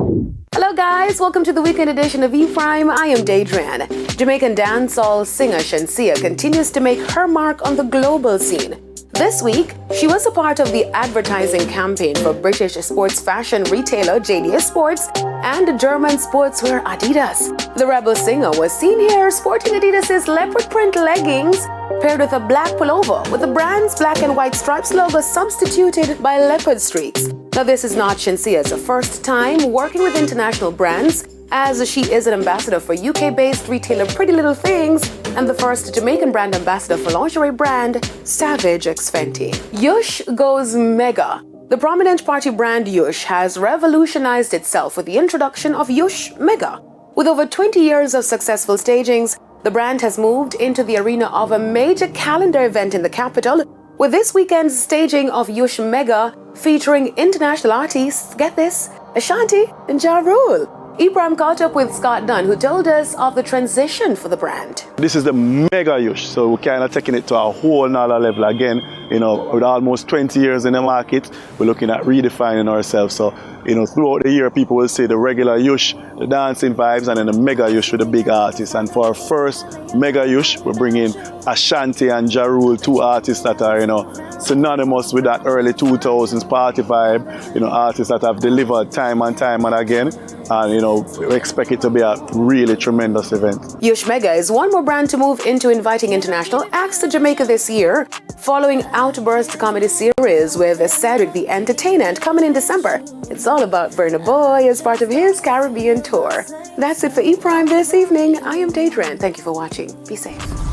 Hello guys, welcome to the weekend edition of E-Prime. I am Daydran. Jamaican dancehall singer Shenseea continues to make her mark on the global scene. This week, she was a part of the advertising campaign for British sports fashion retailer JDS Sports and German sportswear Adidas. The rebel singer was seen here sporting Adidas's leopard print leggings paired with a black pullover with the brand's black and white stripes logo substituted by leopard streaks. Now, this is not Shenseea's first time working with international brands, as she is an ambassador for UK-based retailer Pretty Little Things and the first Jamaican brand ambassador for lingerie brand Savage x Fenty. Yush goes mega. The prominent party brand Yush has revolutionized itself with the introduction of Yush Mega. With over 20 years of successful stagings, the brand has moved into the arena of a major calendar event in the capital, with this weekend's staging of Yush Mega featuring international artists, get this, Ashanti and Ja Rule. E-Prime caught up with Scott Dunn, who told us of the transition for the brand. This is the mega Yush, so we're kind of taking it to a whole nother level again. With almost 20 years in the market, we're looking at redefining ourselves. So, throughout the year, people will see the regular Yush, the dancing vibes, and then the mega Yush with the big artists. And for our first mega Yush, we're bringing Ashanti and Ja Rule, two artists that are, synonymous with that early 2000s party vibe. Artists that have delivered time and time and again. And, we expect it to be a really tremendous event. Yush Mega is one more brand to move into inviting international acts to Jamaica this year, following Outburst comedy series with Cedric the Entertainment coming in December. It's all about Burna Boy as part of his Caribbean tour. That's it for E-Prime this evening. I am Daydran. Thank you for watching. Be safe.